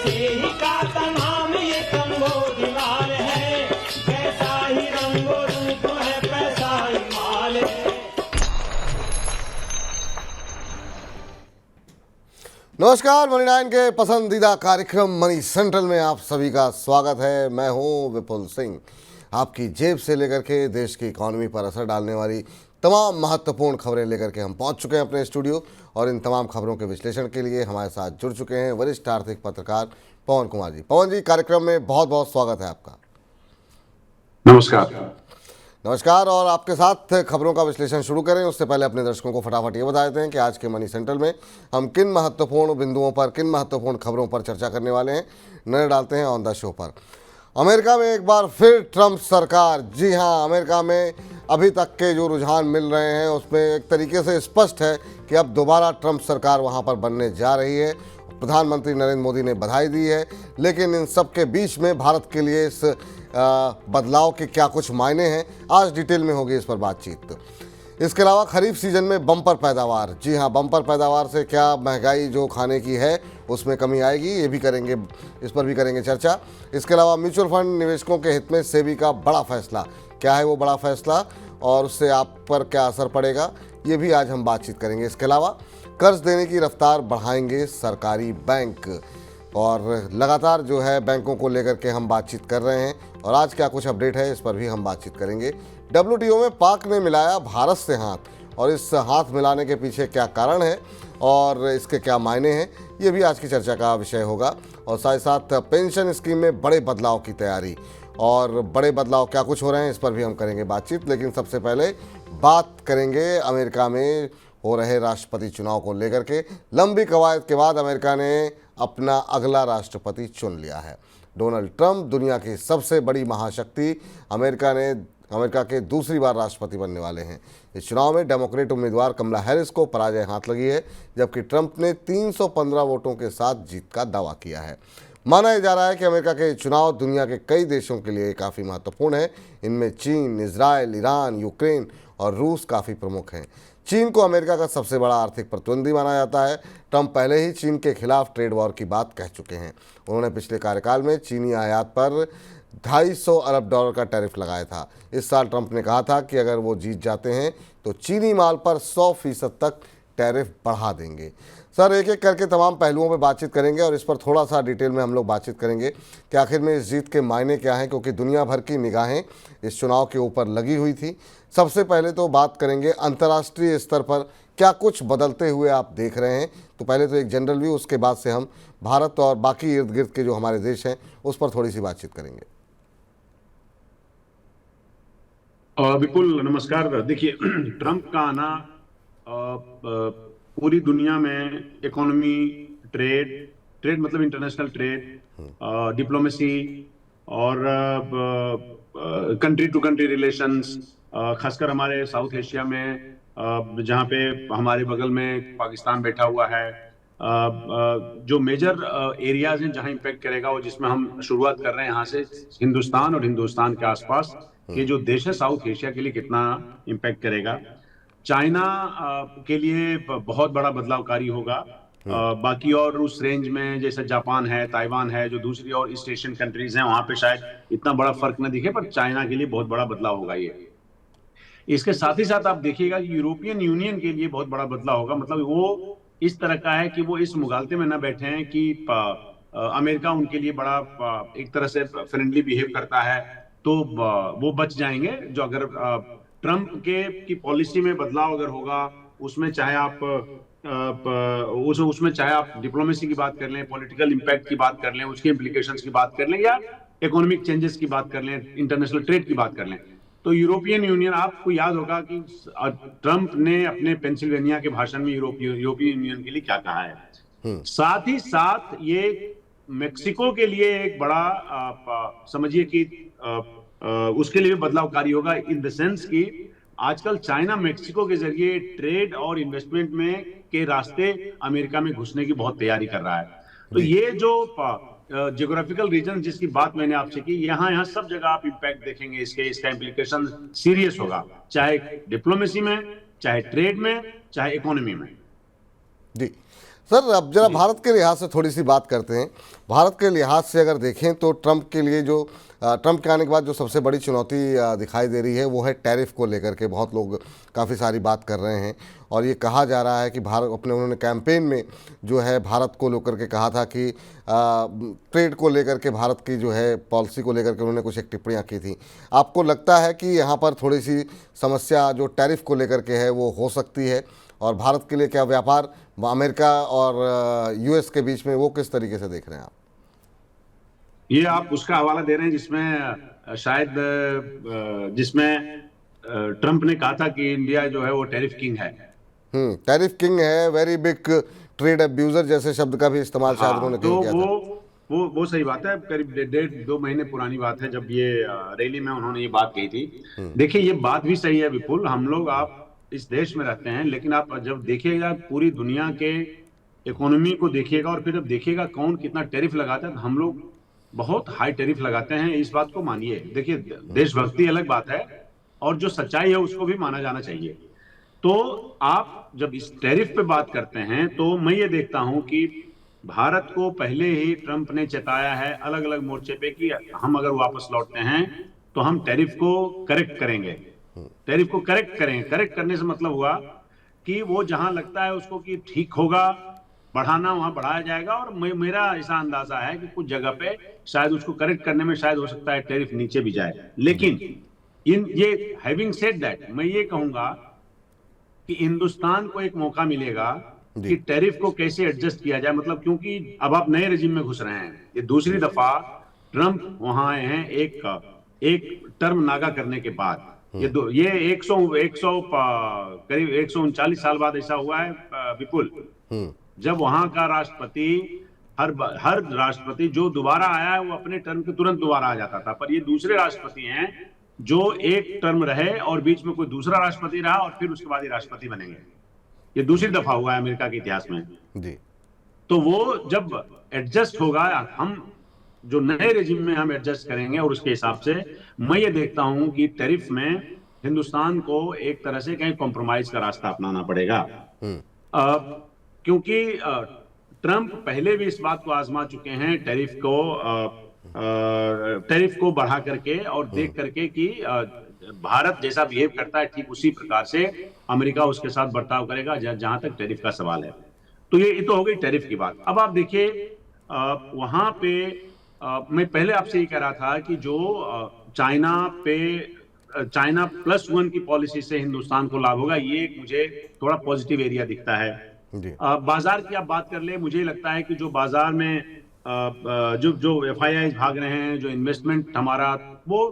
सेविका का नाम ये कंबोजलाल है, कैसा ही रंगो रूप है पैसा ही माल है। नमस्कार, मनी 9 के पसंदीदा कार्यक्रम मनी सेंट्रल में आप सभी का स्वागत है। मैं हूं विपुल सिंह। आपकी जेब से लेकर के देश की इकॉनमी पर असर डालने वाली तमाम महत्वपूर्ण खबरें लेकर के हम पहुंच चुके हैं अपने स्टूडियो, और इन तमाम खबरों के विश्लेषण के लिए हमारे साथ जुड़ चुके हैं वरिष्ठ आर्थिक पत्रकार पवन कुमार जी। पवन जी, कार्यक्रम में बहुत बहुत स्वागत है आपका। नमस्कार। नमस्कार। और आपके साथ खबरों का विश्लेषण शुरू करें उससे पहले अपने दर्शकों को फटाफट ये बता देते हैं कि आज के मनी सेंट्रल में हम किन महत्वपूर्ण बिंदुओं पर, किन महत्वपूर्ण खबरों पर चर्चा करने वाले हैं, नजर डालते हैं ऑन द शो पर। अमेरिका में एक बार फिर ट्रंप सरकार, जी हाँ, अमेरिका में अभी तक के जो रुझान मिल रहे हैं उसमें एक तरीके से स्पष्ट है कि अब दोबारा ट्रंप सरकार वहाँ पर बनने जा रही है। प्रधानमंत्री नरेंद्र मोदी ने बधाई दी है, लेकिन इन सब के बीच में भारत के लिए इस बदलाव के क्या कुछ मायने हैं, आज डिटेल में होगी इस पर बातचीत। इसके अलावा खरीफ सीजन में बम्पर पैदावार, जी हाँ, बम्पर पैदावार से क्या महंगाई जो खाने की है उसमें कमी आएगी, ये भी करेंगे, इस पर भी करेंगे चर्चा। इसके अलावा म्यूचुअल फंड निवेशकों के हित में सेबी का बड़ा फैसला, क्या है वो बड़ा फैसला और उससे आप पर क्या असर पड़ेगा, ये भी आज हम बातचीत करेंगे। इसके अलावा कर्ज देने की रफ्तार बढ़ाएंगे सरकारी बैंक, और लगातार जो है बैंकों को लेकर के हम बातचीत कर रहे हैं, और आज क्या कुछ अपडेट है इस पर भी हम बातचीत करेंगे। WTO में पाक ने मिलाया भारत से हाथ, और इस हाथ मिलाने के पीछे क्या कारण है और इसके क्या मायने हैं, ये भी आज की चर्चा का विषय होगा। और साथ ही साथ पेंशन स्कीम में बड़े बदलाव की तैयारी, और बड़े बदलाव क्या कुछ हो रहे हैं इस पर भी हम करेंगे बातचीत। लेकिन सबसे पहले बात करेंगे अमेरिका में हो रहे राष्ट्रपति चुनाव को लेकर के। लंबी कवायद के बाद अमेरिका ने अपना अगला राष्ट्रपति चुन लिया है। डोनाल्ड ट्रंप दुनिया की सबसे बड़ी महाशक्ति अमेरिका के दूसरी बार राष्ट्रपति बनने वाले हैं। इस चुनाव में डेमोक्रेट उम्मीदवार कमला हैरिस को पराजय हाथ लगी है, जबकि ट्रंप ने 315 वोटों के साथ जीत का दावा किया है। माना जा रहा है कि अमेरिका के चुनाव दुनिया के कई देशों के लिए काफ़ी महत्वपूर्ण है। इनमें चीन, इजराइल, ईरान, यूक्रेन और रूस काफ़ी प्रमुख हैं। चीन को अमेरिका का सबसे बड़ा आर्थिक प्रतिद्वंदी माना जाता है। ट्रंप पहले ही चीन के खिलाफ ट्रेड वॉर की बात कह चुके हैं। उन्होंने पिछले कार्यकाल में चीनी आयात पर $250 अरब का टैरिफ लगाया था। इस साल ट्रंप ने कहा था कि अगर वो जीत जाते हैं तो चीनी माल पर 100% तक टैरिफ बढ़ा देंगे। सर, एक एक करके तमाम पहलुओं पर बातचीत करेंगे, और इस पर थोड़ा सा डिटेल में हम लोग बातचीत करेंगे कि आखिर में इस जीत के मायने क्या हैं, क्योंकि दुनिया भर की निगाहें इस चुनाव के ऊपर लगी हुई थी। सबसे पहले तो बात करेंगे अंतर्राष्ट्रीय स्तर पर क्या कुछ बदलते हुए आप देख रहे हैं। तो पहले तो एक जनरल व्यू, उसके बाद से हम भारत और बाकी इर्द गिर्द के जो हमारे देश हैं उस पर थोड़ी सी बातचीत करेंगे। विपुल नमस्कार। देखिए, ट्रंप का आना पूरी दुनिया में इकोनॉमी, ट्रेड मतलब इंटरनेशनल ट्रेड, डिप्लोमेसी और कंट्री टू कंट्री रिलेशंस, खासकर हमारे साउथ एशिया में, जहाँ पे हमारे बगल में पाकिस्तान बैठा हुआ है, जो मेजर एरियाज हैं जहाँ इम्पैक्ट करेगा, वो जिसमें हम शुरुआत कर रहे हैं यहाँ से, हिंदुस्तान और हिंदुस्तान के आसपास के जो देश है साउथ एशिया के लिए कितना इम्पैक्ट करेगा। चाइना के लिए बहुत बड़ा बदलावकारी होगा। बाकी और उस रेंज में जैसे जापान है, ताइवान है, जो दूसरी और ईस्ट एशियन कंट्रीज हैं, वहां पे शायद इतना बड़ा फर्क न दिखे, पर चाइना के लिए बहुत बड़ा बदलाव होगा ये। इसके साथ ही साथ आप देखिएगा कि यूरोपियन यूनियन के लिए बहुत बड़ा बदलाव होगा। मतलब वो इस तरह का है कि वो इस मुगालते में न बैठे हैं कि अमेरिका उनके लिए बड़ा एक तरह से फ्रेंडली बिहेव करता है, तो वो बच जाएंगे। जो अगर ट्रंप की पॉलिसी में बदलाव अगर होगा, उसमें चाहे आप उसमें चाहे आप डिप्लोमेसी की बात कर लें, पॉलिटिकल इम्पैक्ट की बात कर लें, उसके इम्प्लीकेशंस की बात कर लें, या इकोनॉमिक चेंजेस की बात कर लें, इंटरनेशनल ट्रेड की बात कर लें, तो यूरोपियन यूनियन, आपको याद होगा कि ट्रंप ने अपने पेंसिल्वेनिया के भाषण में यूरोपियन यूनियन के लिए क्या कहा है। साथ ही साथ ये मेक्सिको के लिए एक बड़ा समझिए कि उसके लिए बदलावकारी होगा, इन द सेंस कि आजकल चाइना मेक्सिको के जरिए ट्रेड और इन्वेस्टमेंट में के रास्ते अमेरिका में घुसने की बहुत तैयारी कर रहा है। तो ये जो जियोग्राफिकल रीजन जिसकी बात मैंने आपसे की, यहाँ सब जगह आप इम्पैक्ट देखेंगे, इसका इम्प्लीकेशन सीरियस होगा, चाहे डिप्लोमेसी में, चाहे ट्रेड में, चाहे इकोनॉमी में। जी सर अब जरा भारत के लिहाज से थोड़ी सी बात करते हैं। भारत के लिहाज से अगर देखें तो ट्रंप के लिए जो ट्रंप के आने के बाद जो सबसे बड़ी चुनौती दिखाई दे रही है वो है टैरिफ को लेकर के। बहुत लोग काफ़ी सारी बात कर रहे हैं और ये कहा जा रहा है कि भारत उन्होंने कैंपेन में जो है भारत को लेकर के कहा था कि ट्रेड को लेकर के भारत की जो है पॉलिसी को लेकर के उन्होंने कुछ एक टिप्पणियाँ की थी। आपको लगता है कि यहाँ पर थोड़ी सी समस्या जो टैरिफ को लेकर के है वो हो सकती है, और भारत के लिए क्या व्यापार अमेरिका और यूएस के बीच में वो किस तरीके से देख रहे हैं आप? ये आप उसका हवाला दे रहे हैं जिसमें ट्रंप ने कहा था कि इंडिया जो है वो टैरिफ किंग है। टैरिफ किंग है, वेरी बिग ट्रेड अब्यूजर जैसे शब्द का भी इस्तेमाल शायद उन्होंने तो किया था। वो सही बात है। करीब 1.5-2 महीने पुरानी बात है जब ये रैली में उन्होंने ये बात कही थी। देखिए ये बात भी सही है विपुल, हम लोग आप इस देश में रहते हैं, लेकिन आप जब देखिएगा पूरी दुनिया के इकोनॉमी को देखिएगा और फिर जब देखिएगा कौन कितना टैरिफ लगाता है, तो हम लोग बहुत हाई टैरिफ लगाते हैं। इस बात को मानिए। देखिए देशभक्ति अलग बात है और जो सच्चाई है उसको भी माना जाना चाहिए। तो आप जब इस टैरिफ पे बात करते हैं तो मैं ये देखता हूं कि भारत को पहले ही ट्रंप ने चेताया है अलग अलग मोर्चे पे कि हम अगर वापस लौटते हैं तो हम टैरिफ को करेक्ट करेंगे। टैरिफ को करेक्ट करेंगे। करेक्ट करने से मतलब हुआ कि वो जहां लगता है उसको कि ठीक होगा बढ़ाना वहां बढ़ाया जाएगा, और मेरा ऐसा अंदाजा है कि कुछ जगह पे शायद उसको करेक्ट करने में शायद हो सकता है टैरिफ नीचे भी जाए। लेकिन ये हैविंग सेड दैट मैं ये कहूंगा कि हिंदुस्तान को एक मौका मिलेगा कि टैरिफ को कैसे एडजस्ट किया जाए। मतलब क्योंकि अब आप नए रेजिम में घुस रहे हैं, ये दूसरी दफा ट्रंप वहां आए हैं एक टर्म नागा करने के बाद। ये 100 करीब 139 साल बाद ऐसा हुआ है विपुल, जब वहां का राष्ट्रपति हर राष्ट्रपति जो दोबारा आया है वो अपने टर्म के तुरंत दोबारा आ जाता था, पर ये दूसरे राष्ट्रपति हैं जो एक टर्म रहे और बीच में कोई दूसरा राष्ट्रपति रहा और फिर उसके बाद ये राष्ट्रपति बनेंगे। ये दूसरी दफा हुआ है अमेरिका के इतिहास में जी। तो वो जब एडजस्ट होगा, हम जो नए रेजिम में हम एडजस्ट करेंगे और उसके हिसाब से मैं ये देखता हूं कि टैरिफ में हिंदुस्तान को एक तरह से कहीं कॉम्प्रोमाइज का रास्ता अपनाना पड़ेगा। क्योंकि ट्रंप पहले भी इस बात को आजमा चुके हैं टैरिफ को बढ़ा करके और देख करके कि भारत जैसा बिहेव करता है ठीक उसी प्रकार से अमेरिका उसके साथ बर्ताव करेगा जहां तक टैरिफ का सवाल है। तो ये तो हो गई टैरिफ की बात। अब आप देखिए वहां पे मैं पहले आपसे ये कह रहा था कि जो चाइना +1 की पॉलिसी से हिंदुस्तान को लाभ होगा, ये मुझे थोड़ा पॉजिटिव एरिया दिखता है। बाजार की आप बात कर ले, मुझे लगता है कि जो बाजार में जो FIIs भाग रहे हैं, जो इन्वेस्टमेंट हमारा वो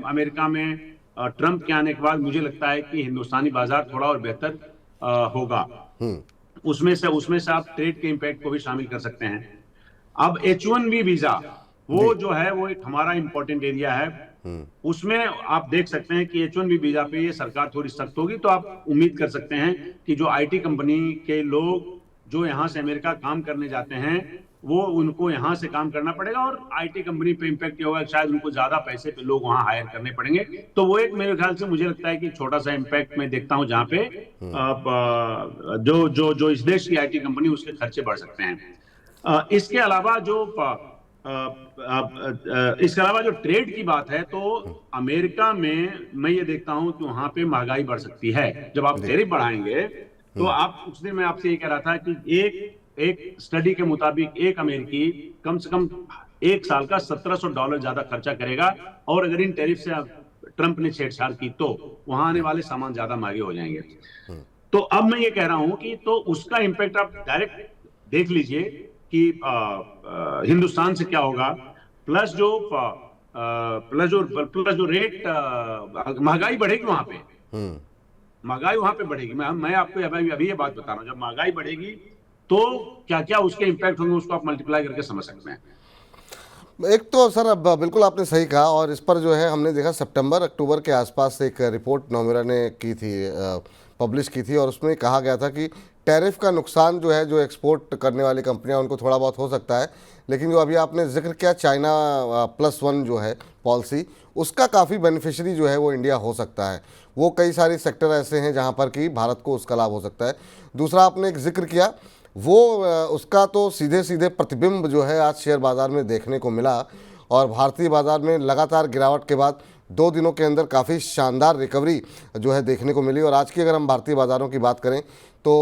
अमेरिका में ट्रंप के आने के बाद मुझे लगता है कि हिंदुस्तानी बाजार थोड़ा और बेहतर होगा। उसमें से आप ट्रेड के इम्पैक्ट को भी शामिल कर सकते हैं। अब H1B वीजा वो जो है वो एक हमारा इंपॉर्टेंट एरिया है। उसमें आप देख सकते हैं कि H1B वीजा पे ये सरकार थोड़ी सख्त होगी, तो आप उम्मीद कर सकते हैं कि जो IT कंपनी के लोग जो यहाँ से अमेरिका काम करने जाते हैं वो उनको यहाँ से काम करना पड़ेगा और IT कंपनी पे इम्पैक्ट ये होगा, शायद उनको ज्यादा पैसे पे लोग वहाँ हायर करने पड़ेंगे। तो वो एक मेरे ख्याल से मुझे लगता है कि छोटा सा इम्पैक्ट मैं देखता हूँ जहाँ पे जो इस देश की IT कंपनी उसके खर्चे बढ़ सकते हैं। इसके अलावा जो ट्रेड की बात है तो अमेरिका में मैं ये देखता हूं कि वहां पे महंगाई बढ़ सकती है। जब आप टैरिफ बढ़ाएंगे तो आप उस दिन मैं आपसे ये कह रहा था कि एक स्टडी के मुताबिक एक अमेरिकी कम से कम एक साल का $1700 ज्यादा खर्चा करेगा, और अगर इन टैरिफ से ट्रंप ने छेड़छाड़ की तो वहां आने वाले सामान ज्यादा महंगे हो जाएंगे। तो अब मैं ये कह रहा हूं कि तो उसका इंपैक्ट आप डायरेक्ट देख लीजिए कि हिंदुस्तान से क्या होगा, प्लस जो रेट महंगाई बढ़ेगी वहां पे, महंगाई वहां पे बढ़ेगी। मैं आपको अभी ये बात बता रहा हूं, जब महंगाई बढ़ेगी तो क्या क्या उसके इम्पैक्ट होंगे उसको आप मल्टीप्लाई करके समझ सकते हैं। एक तो सर अब बिल्कुल आपने सही कहा, और इस पर जो है हमने देखा सितंबर अक्टूबर के आसपास एक रिपोर्ट नोमेरा ने की थी, पब्लिश की थी, और उसमें कहा गया था कि टैरिफ का नुकसान जो है जो एक्सपोर्ट करने वाली कंपनियां उनको थोड़ा बहुत हो सकता है, लेकिन जो अभी आपने जिक्र किया चाइना +1 जो है पॉलिसी, उसका काफ़ी बेनिफिशियरी जो है वो इंडिया हो सकता है। वो कई सारे सेक्टर ऐसे हैं जहां पर कि भारत को उसका लाभ हो सकता है। दूसरा आपने एक जिक्र किया वो उसका तो सीधे सीधे प्रतिबिंब जो है आज शेयर बाज़ार में देखने को मिला और भारतीय बाज़ार में लगातार गिरावट के बाद 2 दिनों के अंदर काफ़ी शानदार रिकवरी जो है देखने को मिली। और आज की अगर हम भारतीय बाज़ारों की बात करें तो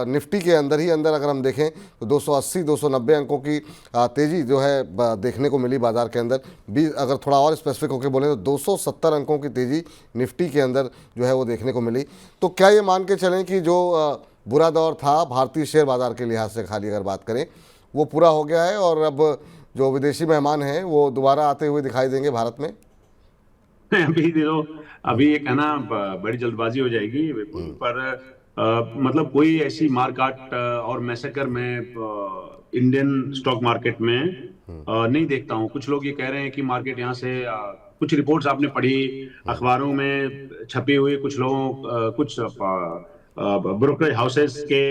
निफ्टी के अंदर ही अंदर अगर हम देखें तो 280-290 अंकों की तेज़ी जो है देखने को मिली बाज़ार के अंदर। भी अगर थोड़ा और स्पेसिफिक होकर बोलें तो 270 अंकों की तेज़ी निफ्टी के अंदर जो है वो देखने को मिली। तो क्या ये मान के चलें कि जो बुरा दौर था भारतीय शेयर बाज़ार के लिहाज से खाली अगर बात करें वो पूरा हो गया है और अब जो विदेशी मेहमान हैं वो दोबारा आते हुए दिखाई देंगे भारत में? अभी देखो, अभी ये कहना बड़ी जल्दबाजी हो जाएगी विपुल, पर मतलब कोई ऐसी मारकाट और मैसेकर में इंडियन स्टॉक मार्केट में नहीं देखता हूँ। कुछ लोग ये कह रहे हैं कि मार्केट यहाँ से कुछ रिपोर्ट्स आपने पढ़ी अखबारों में छपी हुई, कुछ लोगों कुछ ब्रोकरेज हाउसेस के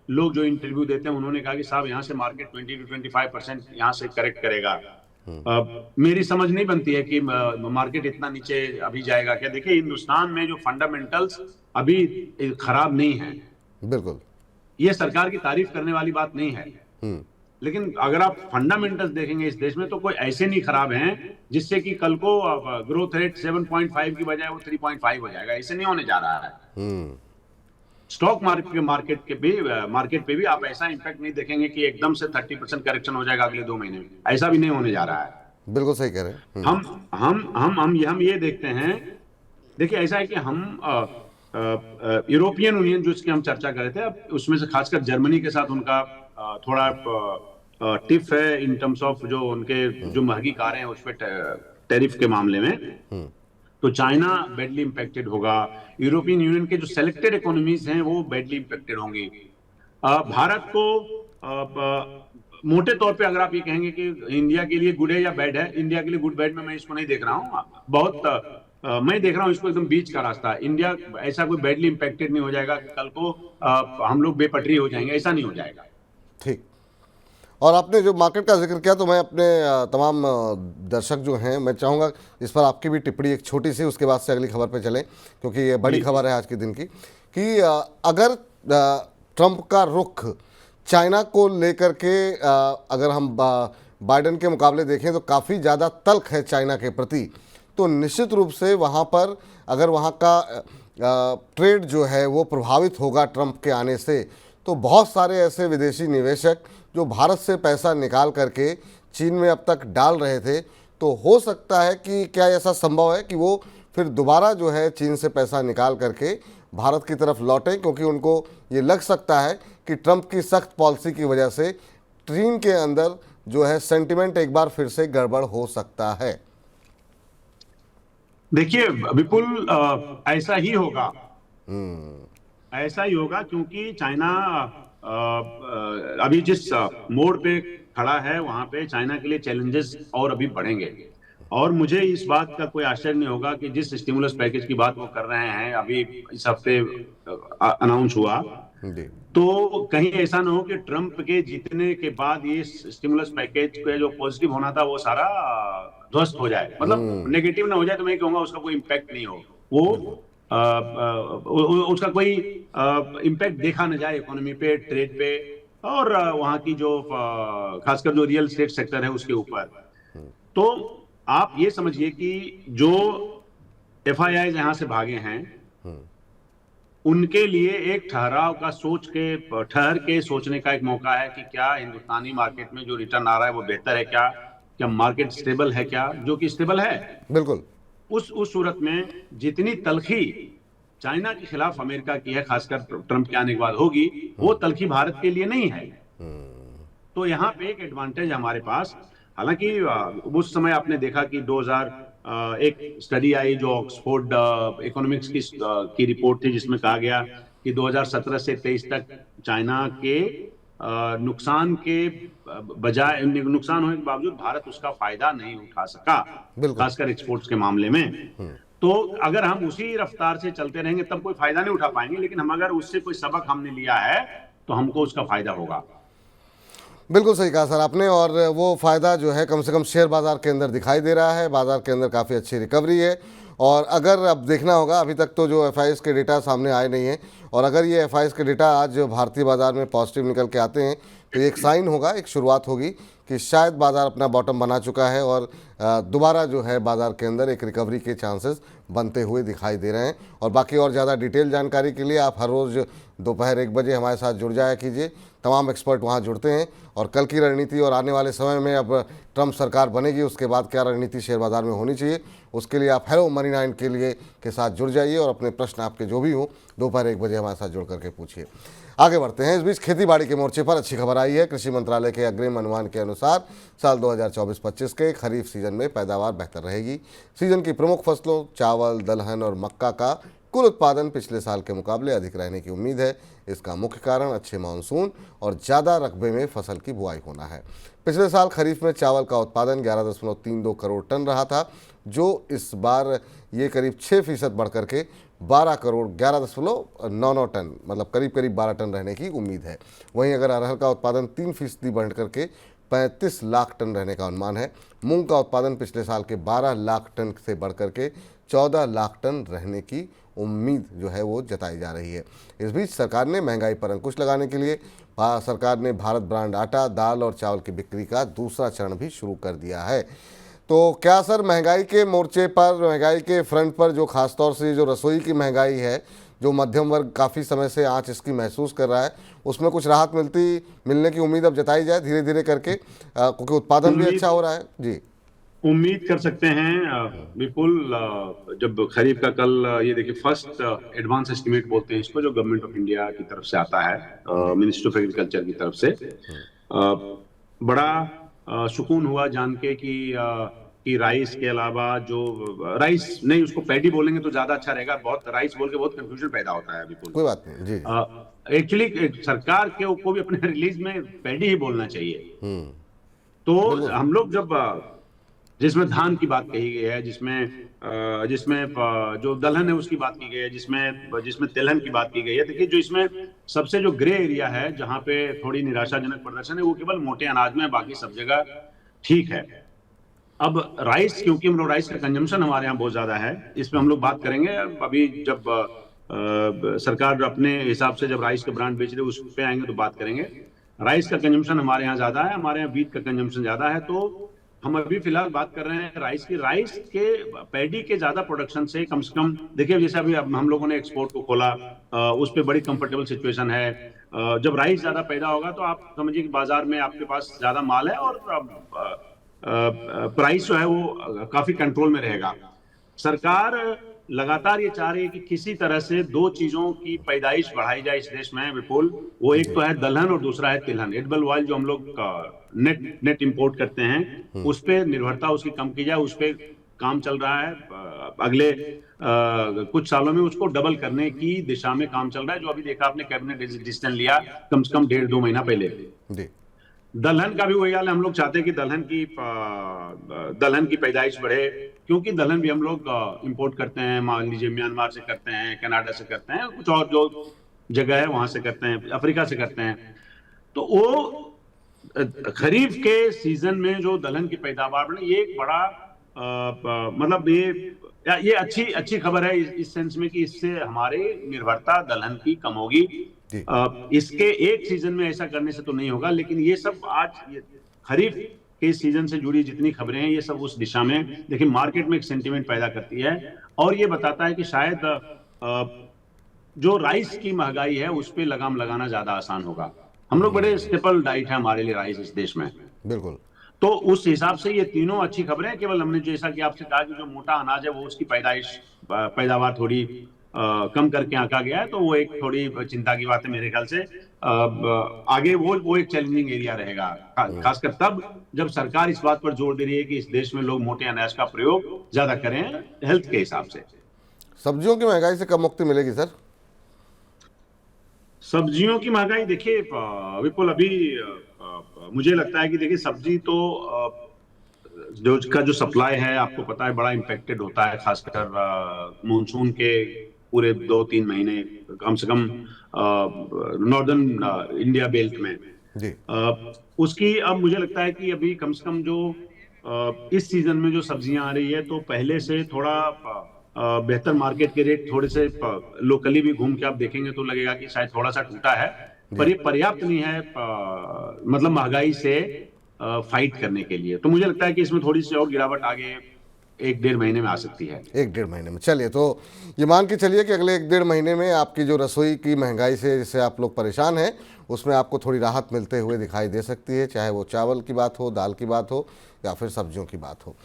लोग जो इंटरव्यू देते हैं उन्होंने कहा कि साहब यहाँ से मार्केट 20-25% यहाँ से करेक्ट करेगा। मेरी समझ नहीं बनती है कि मार्केट इतना नीचे अभी जाएगा क्या। देखिए, हिंदुस्तान में जो फंडामेंटल्स अभी खराब नहीं है, बिल्कुल, ये सरकार की तारीफ करने वाली बात नहीं है, लेकिन अगर आप फंडामेंटल्स देखेंगे इस देश में तो कोई ऐसे नहीं खराब हैं जिससे कि कल को ग्रोथ रेट 7.5 की बजाय वो 3.5 हो जाएगा। ऐसे नहीं होने जा रहा है। स्टॉक मार्केट पे भी आप ऐसा इंपैक्ट नहीं देखेंगे कि एकदम से 30% करेक्शन हो जाएगा अगले 2 महीने में। ऐसा भी नहीं होने जा रहा है। बिल्कुल सही कह रहे हैं। हम ये देखते हैं। देखिए, ऐसा है कि हम यूरोपियन यूनियन जो इसकी हम चर्चा कर रहे थे, अब उसमें से खासकर जर्मनी के साथ उनका थोड़ा टिफ है इन टर्म्स ऑफ जो उनके जो महंगी कारें हैं उस पर टैरिफ के मामले में। तो चाइना बैडली इंपैक्टेड होगा, यूरोपियन यूनियन के जो सेलेक्टेड इकोनॉमीज हैं वो बैडली इंपैक्टेड होंगी। भारत को मोटे तौर पे अगर आप ये कहेंगे कि इंडिया के लिए गुड है या बैड है, इंडिया के लिए गुड बैड में मैं इसको नहीं देख रहा हूँ। मैं देख रहा हूँ इसको एकदम बीच का रास्ता। इंडिया ऐसा कोई बैडली इंपैक्टेड नहीं हो जाएगा कि कल को हम लोग बेपटरी हो जाएंगे, ऐसा नहीं हो जाएगा। ठीक। और आपने जो मार्केट का जिक्र किया तो मैं अपने तमाम दर्शक जो हैं मैं चाहूँगा इस पर आपकी भी टिप्पणी एक छोटी सी, उसके बाद से अगली खबर पे चलें क्योंकि ये बड़ी खबर है आज के दिन की कि अगर ट्रंप का रुख चाइना को लेकर के अगर हम बाइडेन के मुकाबले देखें तो काफ़ी ज़्यादा तल्ख है चाइना के प्रति, तो निश्चित रूप से वहाँ पर अगर वहाँ का ट्रेड जो है वो प्रभावित होगा ट्रंप के आने से, तो बहुत सारे ऐसे विदेशी निवेशक जो भारत से पैसा निकाल करके चीन में अब तक डाल रहे थे, तो हो सकता है कि क्या ऐसा संभव है कि वो फिर दोबारा जो है चीन से पैसा निकाल करके भारत की तरफ लौटें, क्योंकि उनको ये लग सकता है कि ट्रंप की सख्त पॉलिसी की वजह से चीन के अंदर जो है सेंटिमेंट एक बार फिर से गड़बड़ हो सकता है। देखिए विपुल, ऐसा ही होगा, ऐसा ही होगा क्योंकि चाइना अभी जिस मोड़ पे खड़ा है वहां पे चाइना के लिए चैलेंजेस और अभी बढ़ेंगे। और मुझे इस बात का कोई आश्चर्य नहीं होगा कि जिस स्टिमुलस पैकेज की बात वो कर रहे हैं, अभी इस हफ्ते अनाउंस हुआ, तो कहीं ऐसा ना हो कि ट्रंप के जीतने के बाद ये स्टिमुलस पैकेज का जो पॉजिटिव होना था वो सारा ध्वस्त हो जाए, मतलब नेगेटिव ना हो जाए। तो मैं कहूंगा उसका कोई इम्पैक्ट नहीं हो, वो उसका कोई इम्पैक्ट देखा न जाए इकोनॉमी पे, ट्रेड पे और वहां की जो खासकर जो रियल एस्टेट सेक्टर है उसके ऊपर। तो आप ये समझिए कि जो FIIs यहां से भागे हैं उनके लिए एक ठहराव का ठहर के सोचने का एक मौका है कि क्या हिंदुस्तानी मार्केट में जो रिटर्न आ रहा है वो बेहतर है, क्या मार्केट स्टेबल है, क्या जो कि स्टेबल है। बिल्कुल। उस सूरत में जितनी तलखी चाइना के खिलाफ अमेरिका की है, खासकर ट्रंप के आने के बाद होगी, वो तलखी भारत के लिए नहीं है। तो यहाँ पे एक एडवांटेज हमारे पास। हालांकि उस समय आपने देखा कि 2000 एक स्टडी आई जो ऑक्सफोर्ड इकोनॉमिक्स की रिपोर्ट थी, जिसमें कहा गया कि 2017 से 23 तक चाइना के नुकसान के बजाय, नुकसान होने के बावजूद भारत उसका फायदा नहीं उठा सका, खासकर एक्सपोर्ट्स के मामले में। तो अगर हम उसी रफ्तार से चलते रहेंगे तब कोई फायदा नहीं उठा पाएंगे, लेकिन हम अगर उससे कोई सबक हमने लिया है तो हमको उसका फायदा होगा। बिल्कुल सही कहा सर आपने, और वो फ़ायदा जो है कम से कम शेयर बाज़ार के अंदर दिखाई दे रहा है। बाज़ार के अंदर काफ़ी अच्छी रिकवरी है और अगर अब देखना होगा, अभी तक तो जो एफआईएस के डेटा सामने आए नहीं हैं, और अगर ये एफआईएस के डेटा आज भारतीय बाज़ार में पॉजिटिव निकल के आते हैं तो ये एक साइन होगा, एक शुरुआत होगी कि शायद बाज़ार अपना बॉटम बना चुका है और दोबारा जो है बाज़ार के अंदर एक रिकवरी के चांसेस बनते हुए दिखाई दे रहे हैं। और बाकी और ज़्यादा डिटेल जानकारी के लिए आप हर रोज़ दोपहर 1 बजे हमारे साथ जुड़ जाया कीजिए। तमाम एक्सपर्ट वहाँ जुड़ते हैं और कल की रणनीति और आने वाले समय में अब ट्रंप सरकार बनेगी उसके बाद क्या रणनीति शेयर बाज़ार में होनी चाहिए, उसके लिए आप हेलो मनी 9 के लिए के साथ जुड़ जाइए और अपने प्रश्न आपके जो भी हो दोपहर 1 बजे हमारे साथ जुड़ करके पूछिए। आगे बढ़ते हैं। इस बीच खेती बाड़ी के मोर्चे पर अच्छी खबर आई है। कृषि मंत्रालय के अग्रिम अनुमान के अनुसार साल 2024-25 के खरीफ सीजन में पैदावार बेहतर रहेगी। सीजन की प्रमुख फसलों चावल, दलहन और मक्का का कुल उत्पादन पिछले साल के मुकाबले अधिक रहने की उम्मीद है। इसका मुख्य कारण अच्छे मानसून और ज़्यादा रकबे में फसल की बुआई होना है। पिछले साल खरीफ में चावल का उत्पादन 11.32 करोड़ टन रहा था, जो इस बार ये करीब 6% बढ़ करके 12 करोड़ 11.99 टन, मतलब करीब 12 टन रहने की उम्मीद है। वहीं अगर अरहर का उत्पादन 3% बढ़ करके 35 लाख टन रहने का अनुमान है। मूंग का उत्पादन पिछले साल के 12 लाख टन से बढ़ करके 14 लाख टन रहने की उम्मीद जो है वो जताई जा रही है। इस बीच सरकार ने महंगाई पर अंकुश लगाने के लिए सरकार ने भारत ब्रांड आटा, दाल और चावल की बिक्री का दूसरा चरण भी शुरू कर दिया है। तो क्या सर महंगाई के मोर्चे पर, महंगाई के फ्रंट पर जो खासतौर से जो रसोई की महंगाई है, जो मध्यम वर्ग काफ़ी समय से आंच इसकी महसूस कर रहा है, उसमें कुछ राहत मिलने की उम्मीद अब जताई जाए धीरे धीरे करके, क्योंकि उत्पादन भी अच्छा हो रहा है जी। उम्मीद कर सकते हैं विपुल। जब खरीफ का कल ये देखिए फर्स्ट एडवांस एस्टिमेट बोलते हैं इसको, जो गवर्नमेंट ऑफ इंडिया की तरफ से आता है, मिनिस्ट्री ऑफ एग्रीकल्चर की तरफ से, बड़ा सुकून हुआ जान के कि राइस के अलावा जो राइस नहीं, उसको पैडी बोलेंगे तो ज्यादा अच्छा रहेगा। बहुत राइस बोल के बहुत कंफ्यूजन पैदा होता है विपुल। कोई बात नहीं जी। एक्चुअली सरकार के को भी अपने रिलीज में पैडी ही बोलना चाहिए। तो हम लोग जब जिसमें धान की बात कही गई है, जिसमें जो दलहन है उसकी बात की गई है, जिसमें तिलहन की बात की गई है। देखिए जो इसमें सबसे जो ग्रे एरिया है, जहां पे थोड़ी निराशाजनक प्रदर्शन है, वो केवल मोटे अनाज में, बाकी सब जगह ठीक है। अब राइस, क्योंकि हम लोग राइस का कंजम्पशन हमारे यहाँ बहुत ज्यादा है, इसमें हम लोग बात करेंगे। अभी जब सरकार अपने हिसाब से जब राइस के ब्रांड बेच रही है उस पे आएंगे तो बात करेंगे। राइस का कंजम्पशन हमारे यहाँ ज्यादा है, हमारे यहाँ व्हीट का कंजम्पशन ज्यादा है। तो हम अभी फिलहाल बात कर रहे हैं राइस की। राइस के पैडी के ज्यादा प्रोडक्शन से कम देखिए, जैसे अभी हम लोगों ने एक्सपोर्ट को खोला, उस पर बड़ी कंफर्टेबल सिचुएशन है। जब राइस ज्यादा पैदा होगा तो आप समझिए कि बाजार में आपके पास ज्यादा माल है और प्राइस जो है वो काफी कंट्रोल में रहेगा। सरकार लगातार ये चाह रही है कि किसी तरह से दो चीजों की पैदाइश बढ़ाई जाए इस देश में विपुल। वो एक तो है दलहन और दूसरा है तिलहन। एडिबल ऑयल जो हम लोग नेट इंपोर्ट करते हैं, उस पे निर्भरता उसकी कम की जाए। उस पे काम चल रहा है, अगले कुछ सालों में उसको डबल करने की दिशा में काम चल रहा है, जो अभी देखा आपने कैबिनेट डिसीजन लिया कम से कम 1.5-2 महीना पहले। दलहन का भी वही हाल है। हम लोग चाहते हैं कि दलहन की पैदाइश बढ़े, क्योंकि दलहन भी हम लोग इंपोर्ट करते हैं। मान लीजिए म्यांमार से करते हैं, कनाडा से करते हैं, कुछ और जो जगह है वहां से करते हैं, अफ्रीका से करते हैं। तो वो खरीफ के सीजन में जो दलहन की पैदावार बढ़े, ये एक बड़ा मतलब ये अच्छी खबर है इस सेंस में कि इससे हमारे निर्भरता दलहन की कम होगी। इसके एक सीजन में ऐसा करने से तो नहीं होगा, लेकिन ये सब आज खरीफ के सीजन से जुड़ी जितनी खबरें हैं ये सब उस दिशा में देखिए मार्केट में एक सेंटीमेंट पैदा करती है, और ये बताता है कि शायद जो राइस की महंगाई है उस पर लगाम लगाना ज्यादा आसान होगा। हम लोग बड़े स्टेपल डाइट है हमारे लिए राइस इस देश में, बिल्कुल। तो उस हिसाब से ये तीनों अच्छी खबरें हैं। केवल हमने जैसा कि आपसे कहा कि जो मोटा अनाज है वो उसकी पैदावार थोड़ी कम करके आंका गया है, तो वो एक थोड़ी चिंता की बात है मेरे ख्याल से। आगे वो एक चैलेंजिंग एरिया रहेगा, खासकर तब जब सरकार इस बात पर जोर दे रही है कि इस देश में लोग मोटे अनाज का प्रयोग ज्यादा करें हेल्थ के हिसाब से। सब्जियों की महंगाई से कब मुक्ति मिलेगी सर? सब्जियों की महंगाई देखिए विपुल, अभी मुझे लगता है कि देखिए सब्जी तो जो सप्लाई है आपको पता है बड़ा इम्पेक्टेड होता है, खासकर मानसून के पूरे 2-3 महीने कम से कम नॉर्दर्न इंडिया बेल्ट में जी। उसकी अब मुझे लगता है कि अभी कम से कम जो इस सीजन में जो सब्जियां आ रही है तो पहले से थोड़ा बेहतर मार्केट के रेट थोड़े से लोकली भी घूम के आप देखेंगे तो लगेगा कि शायद थोड़ा सा टूटा है, पर ये पर्याप्त नहीं है मतलब महंगाई से फाइट करने के लिए। तो मुझे लगता है कि इसमें थोड़ी सी और गिरावट आगे 1-1.5 महीने में आ सकती है। 1-1.5 महीने में। चलिए, तो ये मान के चलिए कि अगले 1-1.5 महीने में आपकी जो रसोई की महंगाई से जिससे आप लोग परेशान हैं, उसमें आपको थोड़ी राहत मिलते हुए दिखाई दे सकती है, चाहे वो चावल की बात हो, दाल की बात हो या फिर सब्जियों की बात हो।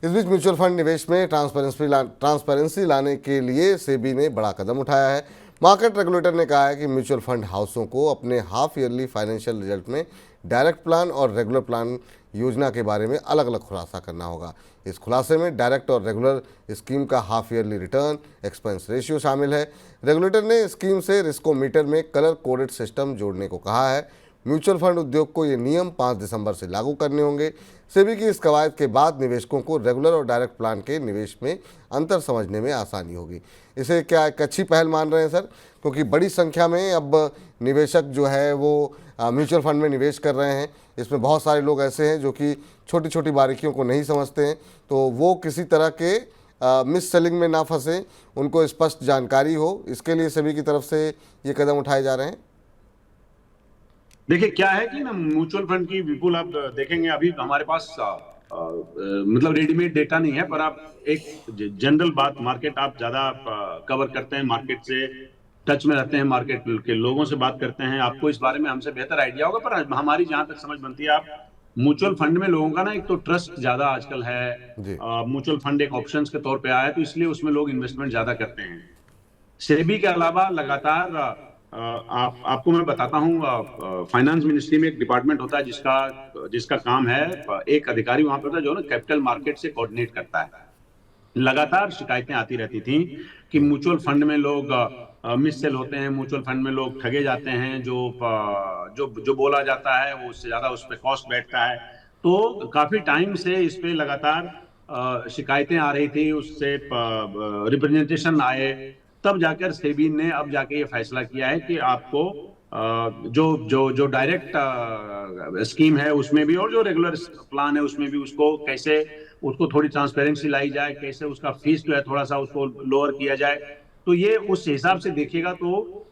इस बीच म्यूचुअल फंड निवेश में ट्रांसपेरेंसी लाने के लिए सेबी ने बड़ा कदम उठाया है। मार्केट रेगुलेटर ने कहा है कि म्यूचुअल फंड हाउसों को अपने हाफ ईयरली फाइनेंशियल रिजल्ट में डायरेक्ट प्लान और रेगुलर प्लान योजना के बारे में अलग अलग खुलासा करना होगा। इस खुलासे में डायरेक्ट और रेगुलर स्कीम का half yearly return expense ratio शामिल है। रेगुलेटर ने स्कीम से रिस्कोमीटर में कलर कोडेड सिस्टम जोड़ने को कहा है। म्यूचुअल फंड उद्योग को ये नियम 5 दिसंबर से लागू करने होंगे। सेबी की इस कवायद के बाद निवेशकों को रेगुलर और डायरेक्ट प्लान के निवेश में अंतर समझने में आसानी होगी। इसे क्या एक अच्छी पहल मान रहे हैं सर? क्योंकि बड़ी संख्या में अब निवेशक जो है वो म्यूचुअल फंड में निवेश कर रहे हैं। इसमें बहुत सारे लोग ऐसे हैं जो कि छोटी छोटी बारीकियों को नहीं समझते हैं, तो वो किसी तरह के मिस सेलिंग में ना फंसे, उनको स्पष्ट जानकारी हो, इसके लिए सेबी की तरफ से ये कदम उठाए जा रहे हैं। देखिए क्या है कि ना म्यूचुअल फंड की विपुल आप देखेंगे, अभी हमारे पास मतलब रेडीमेड डेटा नहीं है, पर आप एक जनरल बात, मार्केट आप ज्यादा कवर करते हैं, मार्केट से टच में रहते हैं, मार्केट के लोगों से बात करते हैं, आपको इस बारे में हमसे बेहतर आइडिया होगा। पर हमारी जहां तक समझ बनती है, आप म्यूचुअल फंड में लोगों का ना एक तो ट्रस्ट ज्यादा आजकल है, म्यूचुअल फंड एक ऑप्शंस के तौर पे आया है, तो इसलिए उसमें लोग इन्वेस्टमेंट ज्यादा करते हैं। सेबी के अलावा लगातार आपको मैं बताता हूँ, फाइनेंस मिनिस्ट्री में एक डिपार्टमेंट होता है जिसका काम है, एक अधिकारी वहां पर होता है जो ना कैपिटल मार्केट से कोऑर्डिनेट करता है। लगातार शिकायतें आती रहती थी कि म्यूचुअल फंड में लोग मिस सेल होते हैं, म्यूचुअल फंड में लोग ठगे जाते हैं, जो बोला जाता है वो उससे ज्यादा उस पर कॉस्ट बैठता है। तो काफी टाइम से इस पे लगातार शिकायतें आ रही थी, उससे रिप्रेजेंटेशन आए, तब जाकर सेबी ने अब जाके ये फैसला किया है कि आपको जो डायरेक्ट स्कीम है उसमें भी और जो रेगुलर प्लान है उसमें भी उसको थोड़ी ट्रांसपेरेंसी लाई जाए, कैसे उसका फीस जो है थोड़ा सा उसको लोअर किया जाए। तो ये उस हिसाब से देखिएगा तो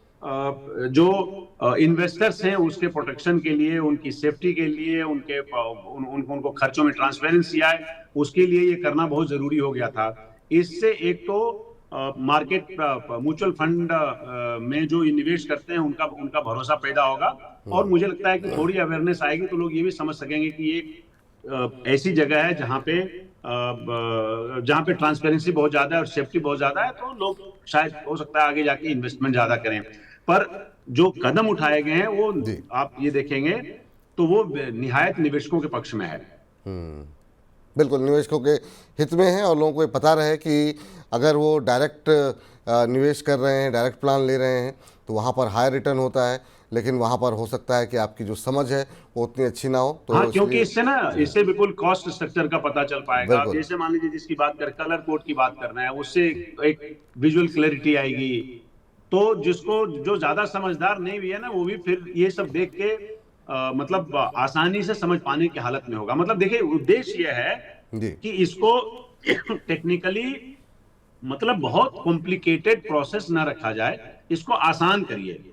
जो इन्वेस्टर्स हैं उसके प्रोटेक्शन के लिए, उनकी सेफ्टी के लिए, उनको खर्चों में ट्रांसपेरेंसी आए, उसके लिए ये करना बहुत जरूरी हो गया था। इससे एक तो मार्केट म्यूचुअल फंड में जो निवेश करते हैं उनका भरोसा पैदा होगा, और मुझे लगता है कि थोड़ी अवेयरनेस आएगी तो लोग ये भी समझ सकेंगे कि ये ऐसी जगह है जहां पे ट्रांसपेरेंसी बहुत ज्यादा है और सेफ्टी बहुत ज्यादा है, तो लोग शायद हो सकता है आगे जाके इन्वेस्टमेंट ज्यादा करें। पर जो कदम उठाए गए हैं वो आप ये देखेंगे तो वो निहायत निवेशकों के पक्ष में है। बिल्कुल निवेशकों के हित में है, और लोगों को ये पता रहे कि अगर वो डायरेक्ट निवेश कर रहे हैं, डायरेक्ट प्लान ले रहे हैं, तो वहाँ पर हाई रिटर्न होता है, लेकिन वहाँ पर हो सकता है कि आपकी जो समझ है वो उतनी अच्छी ना हो। तो हाँ, क्योंकि इससे बिल्कुल कॉस्ट स्ट्रक्चर का पता चल पाएगा। जैसे मान लीजिए जिसकी बात कर, कलर कोड की बात कर रहे हैं, उससे एक विजुअल क्लैरिटी आएगी, तो जो ज्यादा समझदार नहीं भी है ना, वो भी फिर ये सब देख के मतलब आसानी से समझ पाने की हालत में होगा। मतलब देखिए उद्देश्य यह है कि इसको टेक्निकली मतलब बहुत कॉम्प्लिकेटेड प्रोसेस ना रखा जाए, इसको आसान करिए।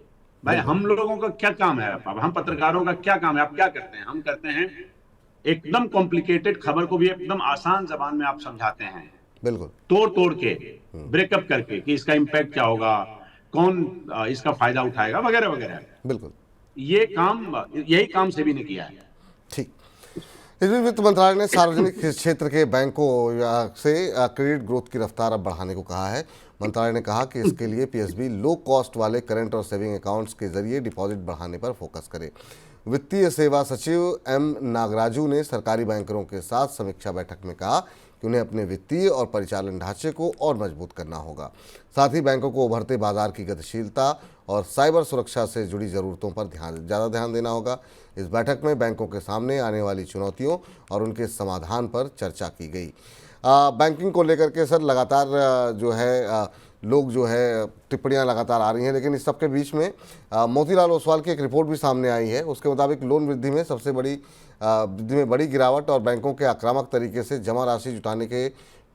भाई हम लोगों का क्या काम है, अब हम पत्रकारों का क्या काम है, आप क्या करते हैं? हम करते हैं एकदम कॉम्प्लिकेटेड खबर को भी एकदम आसान जबान में आप समझाते हैं, बिल्कुल तोड़ के ब्रेकअप करके कि इसका इंपैक्ट क्या होगा, कौन इसका फायदा उठाएगा, वगैरह वगैरह। बिल्कुल यही काम सेबी ने किया है। ठीक। इस बीच वित्त मंत्रालय ने सार्वजनिक क्षेत्र के बैंकों से क्रेडिट ग्रोथ की रफ्तार अब बढ़ाने को कहा है। मंत्रालय ने कहा कि इसके लिए पीएसबी लो कॉस्ट वाले करंट और सेविंग अकाउंट्स के जरिए डिपॉजिट बढ़ाने पर फोकस करे। वित्तीय सेवा सचिव एम नागराजू ने सरकारी बैंकरों के साथ समीक्षा बैठक में कहा कि उन्हें अपने वित्तीय और परिचालन ढांचे को और मजबूत करना होगा। साथ ही बैंकों को उभरते बाजार की गतिशीलता और साइबर सुरक्षा से जुड़ी ज़रूरतों पर ज़्यादा ध्यान देना होगा। इस बैठक में बैंकों के सामने आने वाली चुनौतियों और उनके समाधान पर चर्चा की गई। बैंकिंग को लेकर के सर लगातार जो है लोग जो है टिप्पणियां लगातार आ रही हैं, लेकिन इस सब के बीच में मोतीलाल ओसवाल की एक रिपोर्ट भी सामने आई है। उसके मुताबिक लोन वृद्धि में सबसे बड़ी गिरावट और बैंकों के आक्रामक तरीके से जमा राशि जुटाने के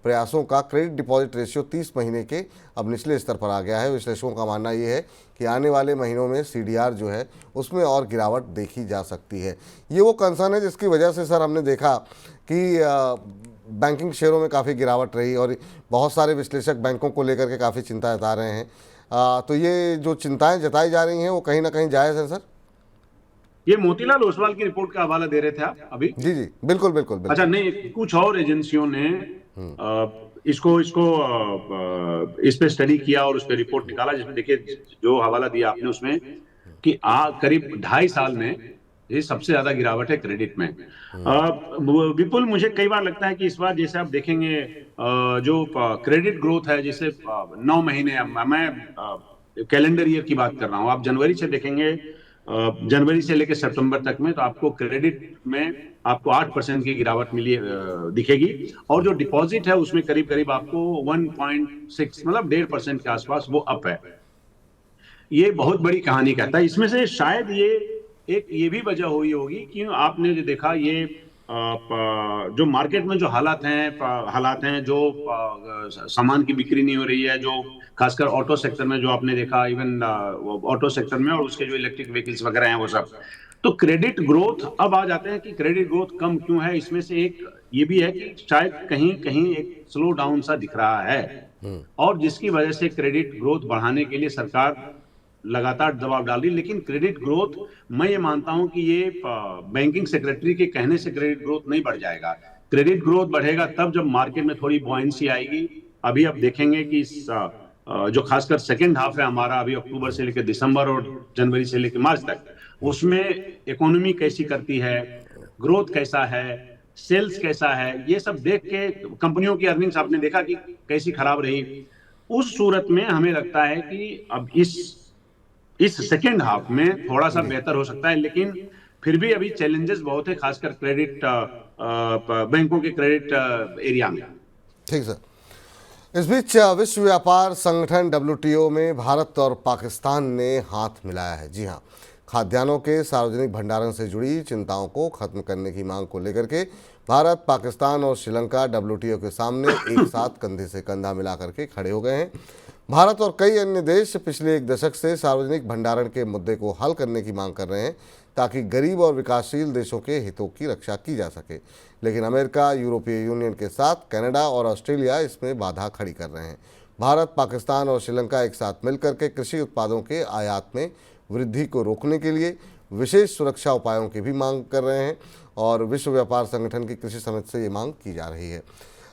प्रयासों का क्रेडिट डिपॉजिट रेशियो 30 महीने के अब निचले स्तर पर आ गया है। विश्लेषकों का मानना ये है कि आने वाले महीनों में सीडीआर जो है उसमें और गिरावट देखी जा सकती है। ये वो कंसर्न है जिसकी वजह से सर हमने देखा कि बैंकिंग शेयरों में काफ़ी गिरावट रही और बहुत सारे विश्लेषक बैंकों को लेकर के काफ़ी चिंता जता रहे हैं। तो ये जो चिंताएं जताई जा रही हैं वो कहीं ना कहीं जायज़ है सर? ये मोतीलाल ओसवाल की रिपोर्ट का हवाला दे रहे थे आप अभी? जी जी बिल्कुल बिल्कुल बिल्कुल। अच्छा, नहीं, कुछ और एजेंसियों ने इसको इसको इस पे स्टडी किया और उस पे रिपोर्ट निकाला, जिसमें देखिए जो हवाला दिया आपने उसमें कि करीब 2.5 साल में ये सबसे ज्यादा गिरावट है क्रेडिट में। विपुल, मुझे कई बार लगता है कि इस बार जैसे आप देखेंगे जो क्रेडिट ग्रोथ है, जैसे 9 महीने, मैं कैलेंडर ईयर की बात कर रहा हूं, आप जनवरी से देखेंगे, जनवरी से लेकर सितंबर तक में, तो आपको क्रेडिट में आपको 8% की गिरावट मिली दिखेगी, और जो डिपॉजिट है उसमें करीब करीब आपको 1.6 मतलब 1.5% के आसपास वो अप है। ये बहुत बड़ी कहानी कहता है। इसमें से शायद ये भी वजह हुई होगी कि आपने जो देखा ये जो मार्केट में जो हालात हैं, जो सामान की बिक्री नहीं हो रही है, जो खासकर ऑटो सेक्टर में जो आपने देखा, इवन ऑटो सेक्टर में, और उसके जो इलेक्ट्रिक व्हीकल्स वगैरह हैं वो सब, तो क्रेडिट ग्रोथ, अब आ जाते हैं कि क्रेडिट ग्रोथ कम क्यों है। इसमें से एक ये भी है कि शायद कहीं कहीं एक स्लो डाउन सा दिख रहा है, और जिसकी वजह से क्रेडिट ग्रोथ बढ़ाने के लिए सरकार लगातार दबाव डाल रही। लेकिन क्रेडिट ग्रोथ, मैं ये मानता हूं कि ये बैंकिंग सेक्रेटरी के कहने से क्रेडिट ग्रोथ नहीं बढ़ जाएगा। क्रेडिट ग्रोथ बढ़ेगा तब जब मार्केट में थोड़ी बॉयंसी आएगी। अभी आप देखेंगे कि जो खासकर सेकेंड हाफ है हमारा, अभी अक्टूबर से लेकर दिसंबर और जनवरी से लेकर मार्च तक, उसमें इकोनॉमी कैसी करती है, ग्रोथ कैसा है, सेल्स कैसा है, ये सब देख के, कंपनियों की अर्निंग्स आपने देखा कि कैसी खराब रही। उस सूरत में हमें लगता है कि अब इस सेकेंड हाफ में थोड़ा सा बेहतर हो सकता है, लेकिन फिर भी अभी चैलेंजेस बहुत है, खासकर क्रेडिट बैंकों के क्रेडिट एरिया में। ठीक सर। इस बीच विश्व व्यापार संगठन WTO में भारत और पाकिस्तान ने हाथ मिलाया है। जी हाँ, खाद्यान्नों के सार्वजनिक भंडारण से जुड़ी चिंताओं को खत्म करने की मांग को लेकर के भारत, पाकिस्तान और श्रीलंका WTO के सामने एक साथ कंधे से कंधा मिला करके खड़े हो गए हैं। भारत और कई अन्य देश पिछले 1 दशक से सार्वजनिक भंडारण के मुद्दे को हल करने की मांग कर रहे हैं ताकि गरीब और विकासशील देशों के हितों की रक्षा की जा सके। लेकिन अमेरिका, यूरोपीय यूनियन के साथ कनाडा और ऑस्ट्रेलिया इसमें बाधा खड़ी कर रहे हैं। भारत, पाकिस्तान और श्रीलंका एक साथ मिलकर के कृषि उत्पादों के आयात में वृद्धि को रोकने के लिए विशेष सुरक्षा उपायों की भी मांग कर रहे हैं और विश्व व्यापार संगठन की कृषि समिति से ये मांग की जा रही है।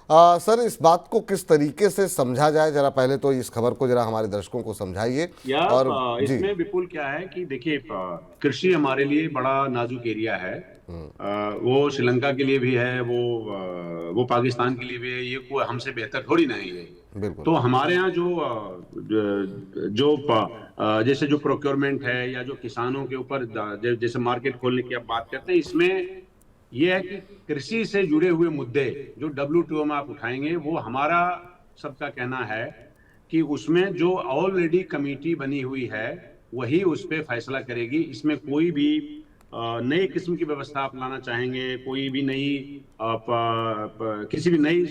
सर, इस बात को किस तरीके से समझा जाए, जरा पहले तो इस खबर को जरा हमारे दर्शकों को समझाइए। और इसमें विपुल क्या है कि देखिए, कृषि हमारे लिए बड़ा नाजुक एरिया है। वो श्रीलंका के लिए भी है, वो पाकिस्तान के लिए भी है, ये कोई हमसे बेहतर थोड़ी नहीं है। तो हमारे यहाँ जो जैसे जो प्रोक्योरमेंट है या जो किसानों के ऊपर जैसे मार्केट खोलने की आप बात करते हैं, इसमें यह है कि कृषि से जुड़े हुए मुद्दे जो WTO में आप उठाएंगे, वो हमारा सबका कहना है कि उसमें जो ऑलरेडी कमेटी बनी हुई है वही उस पर फैसला करेगी। इसमें कोई भी नई किस्म की व्यवस्था आप लाना चाहेंगे, कोई भी किसी भी नई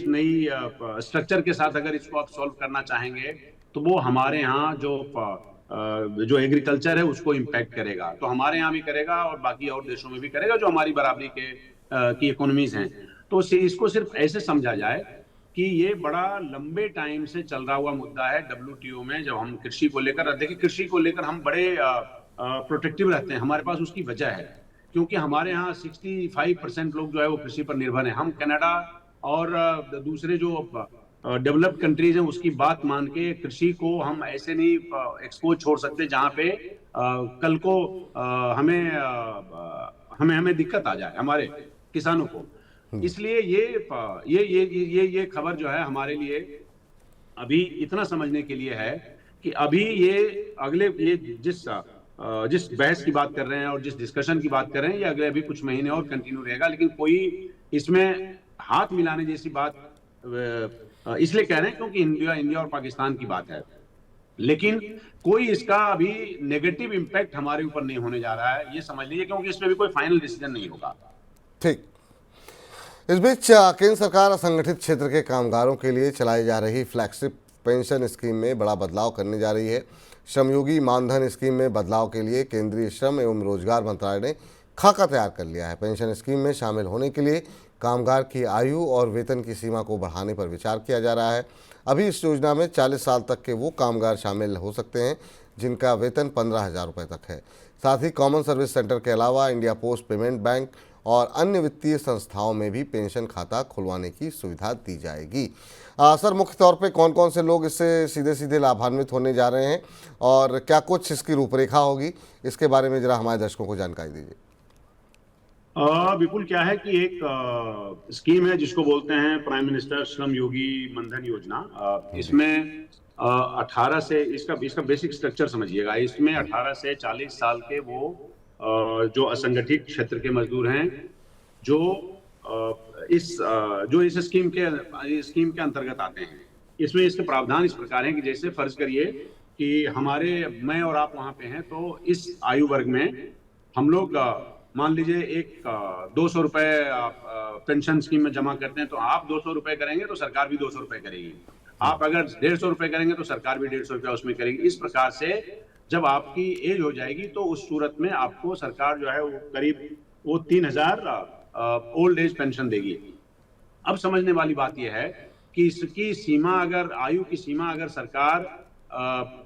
स्ट्रक्चर के साथ अगर इसको आप सॉल्व करना चाहेंगे, तो वो हमारे यहाँ जो एग्रीकल्चर है उसको इम्पैक्ट करेगा। तो हमारे यहाँ भी करेगा और बाकी और देशों में भी करेगा जो हमारी बराबरी की इकोनॉमीज हैं। तो इसको सिर्फ ऐसे समझा जाए कि ये बड़ा लंबे टाइम से चल रहा हुआ मुद्दा है WTO में। जब हम कृषि को लेकर, देखिए कृषि को लेकर हम बड़े प्रोटेक्टिव रहते हैं, हमारे पास उसकी वजह है क्योंकि हमारे यहाँ 65% लोग जो है वो कृषि पर निर्भर हैं। हम कनाडा और दूसरे जो डेवलप्ड कंट्रीज हैं उसकी बात मान के कृषि को हम ऐसे नहीं एक्सपोज छोड़ सकते जहाँ पे कल को हमें दिक्कत आ जाए हमारे किसानों को। इसलिए ये खबर जो है हमारे लिए अभी इतना समझने के लिए है कि अभी ये जिस बहस की बात कर रहे हैं और जिस डिस्कशन की बात कर रहे हैं, ये अगले अभी कुछ महीने और कंटिन्यू रहेगा। लेकिन कोई इसमें हाथ मिलाने जैसी बात इसलिए कह रहे हैं क्योंकि इंडिया और पाकिस्तान की बात है, लेकिन कोई इसका अभी नेगेटिव इंपैक्ट हमारे ऊपर नहीं होने जा रहा है, ये समझ लीजिए, क्योंकि इसमें भी कोई फाइनल डिसीजन नहीं होगा। ठीक, इस बीच केंद्र सरकार असंगठित क्षेत्र के कामगारों के लिए चलाई जा रही फ्लैगशिप पेंशन स्कीम में बड़ा बदलाव करने जा रही है। श्रमयोगी मानधन स्कीम में बदलाव के लिए केंद्रीय श्रम एवं रोजगार मंत्रालय ने खाका तैयार कर लिया है। पेंशन स्कीम में शामिल होने के लिए कामगार की आयु और वेतन की सीमा को बढ़ाने पर विचार किया जा रहा है। अभी इस योजना में 40 साल तक के वो कामगार शामिल हो सकते हैं जिनका वेतन 15,000 रुपये तक है। साथ ही कॉमन सर्विस सेंटर के अलावा इंडिया पोस्ट पेमेंट बैंक और अन्य वित्तीय संस्थाओं में भी पेंशन खाता खुलवाने की सुविधा दी जाएगी। सर, मुख्य तौर पे कौन कौन से लोग इससे सीधे सीधे लाभान्वित होने जा रहे हैं और क्या कुछ इसकी रूपरेखा होगी, इसके बारे में जरा हमारे दर्शकों को जानकारी दीजिए। विपुल, क्या है कि एक स्कीम है जिसको बोलते हैं प्राइम मिनिस्टर श्रम योगी मनधन योजना। इसमें 18 से इसका बेसिक स्ट्रक्चर समझिएगा। इसमें 18 से 40 साल के वो जो असंगठित क्षेत्र के मजदूर हैं जो इस स्कीम के अंतर्गत आते हैं। इसमें इसके प्रावधान इस प्रकार हैं कि जैसे फर्ज करिए कि मैं और आप वहां पे हैं, तो इस आयु वर्ग में हम लोग मान लीजिए एक 200 रुपए पेंशन स्कीम में जमा करते हैं, तो आप 200 रुपए करेंगे तो सरकार भी 200 रुपए करेगी। आप अगर 150 रुपए करेंगे तो सरकार भी 150 रुपया उसमें करेगी। इस प्रकार से जब आपकी एज हो जाएगी तो उस सूरत में आपको सरकार जो है वो करीब 3,000 ओल्ड एज पेंशन देगी। अब समझने वाली बात यह है कि इसकी सीमा आयु की सीमा अगर सरकार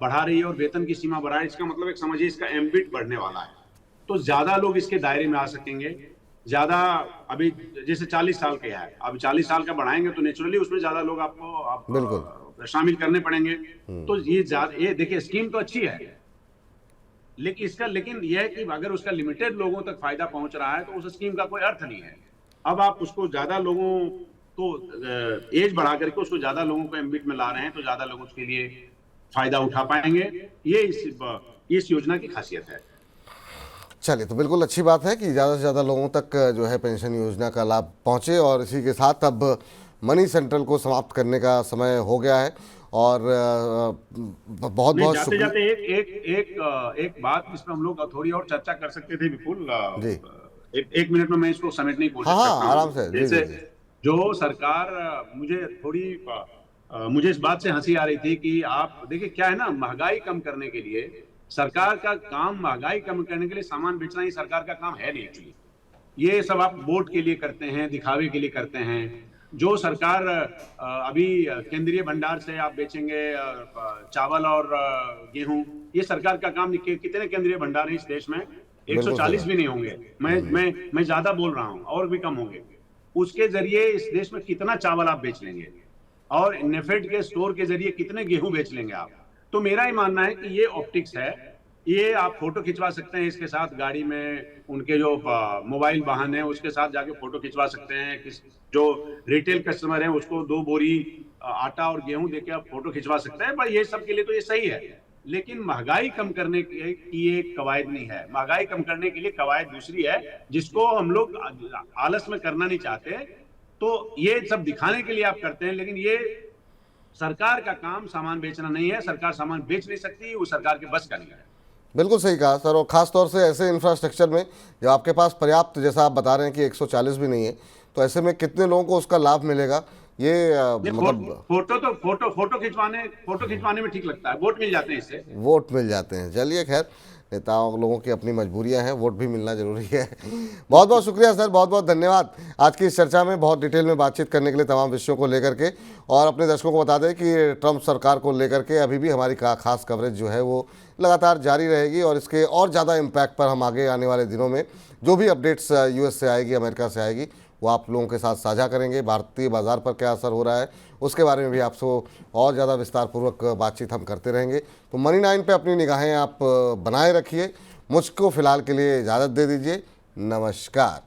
बढ़ा रही है और वेतन की सीमा बढ़ा रही है, इसका मतलब एक समझिए इसका एम्बिट बढ़ने वाला है, तो ज्यादा लोग इसके दायरे में आ सकेंगे। ज्यादा अभी जैसे 40 साल के है, अब 40 साल का बढ़ाएंगे तो नेचुरली उसमें ज्यादा लोग आपको शामिल करने पड़ेंगे। तो ये देखिए स्कीम तो अच्छी है, लेकिन यह है कि अगर उसका लिमिटेड लोगों तक फायदा पहुंच रहा है तो उस स्कीम का कोई अर्थ नहीं है। अब आप उसको ज्यादा लोगों को एज बढ़ा करके उसको ज्यादा लोगों को एम्बिट में ला रहे हैं, तो ज्यादा लोग उसके लिए फायदा उठा पाएंगे। ये इस योजना की खासियत है। चलिए, तो बिल्कुल अच्छी बात है कि ज़्यादा से ज़्यादा लोगों तक जो है पेंशन योजना का लाभ पहुँचे। और इसी के साथ अब मनी सेंट्रल को समाप्त करने का समय हो गया है और बहुत बहुत शुक्रिया। एक बात इस पर हम लोग थोड़ी और चर्चा कर सकते थे विपुल जी। एक मिनट में मैं इसको समेटने की कोशिश करता हूं। आराम से। जैसे जो सरकार मुझे इस बात से हंसी आ रही थी कि आप देखिए क्या है ना, महंगाई कम करने के लिए सरकार का काम, महंगाई कम करने के लिए सामान बेचना ही सरकार का काम है नहीं एक्चुअली। ये सब आप वोट के लिए करते हैं, दिखावे के लिए करते हैं। जो सरकार अभी केंद्रीय भंडार से आप बेचेंगे चावल और गेहूं, ये सरकार का काम। कितने केंद्रीय भंडार हैं इस देश में? 140 भी नहीं होंगे। मैं ज्यादा बोल रहा हूं, और भी कम होंगे। उसके जरिए इस देश में कितना चावल आप बेच लेंगे और नेफेड के स्टोर के जरिए कितने गेहूं बेच लेंगे आप। तो मेरा ही मानना है कि ये ऑप्टिक्स है। ये आप फोटो खिंचवा सकते हैं इसके साथ, गाड़ी में उनके जो मोबाइल वाहन है उसके साथ जाके फोटो खिंचवा सकते हैं। जो रिटेल कस्टमर है उसको 2 बोरी आटा और गेहूं देके आप फोटो खिंचवा सकते हैं। पर ये सब के लिए तो ये सही है, लेकिन महंगाई कम करने की एक कवायद नहीं है। महंगाई कम करने के लिए कवायद दूसरी है, जिसको हम लोग आलस में करना नहीं चाहते। तो ये सब दिखाने के लिए आप करते हैं, लेकिन ये सरकार का काम सामान बेचना नहीं है। सरकार सामान बेच नहीं सकती, वो सरकार के बस का नहीं है। बिल्कुल सही कहा सर। और ख़ास तौर से ऐसे इंफ्रास्ट्रक्चर में जब आपके पास पर्याप्त, जैसा आप बता रहे हैं कि 140 भी नहीं है, तो ऐसे में कितने लोगों को उसका लाभ मिलेगा? ये मतलब फोटो खिंचवाने में ठीक लगता है, वोट मिल जाते हैं इससे। वोट मिल जाते हैं। चलिए खैर, नेताओं लोगों की अपनी मजबूरियां हैं, वोट भी मिलना जरूरी है। बहुत बहुत शुक्रिया सर, बहुत बहुत धन्यवाद आज की इस चर्चा में बहुत डिटेल में बातचीत करने के लिए तमाम विषयों को लेकर के। और अपने दर्शकों को बता दें कि ट्रंप सरकार को लेकर के अभी भी हमारी खास कवरेज जो है वो लगातार जारी रहेगी और इसके और ज़्यादा इम्पैक्ट पर हम आगे आने वाले दिनों में जो भी अपडेट्स यूएस से आएगी, अमेरिका से आएगी, वो आप लोगों के साथ साझा करेंगे। भारतीय बाज़ार पर क्या असर हो रहा है उसके बारे में भी आपसे और ज़्यादा विस्तारपूर्वक बातचीत हम करते रहेंगे। तो मनी 9 पे अपनी निगाहें आप बनाए रखिए। मुझको फ़िलहाल के लिए इजाज़त दे दीजिए। नमस्कार।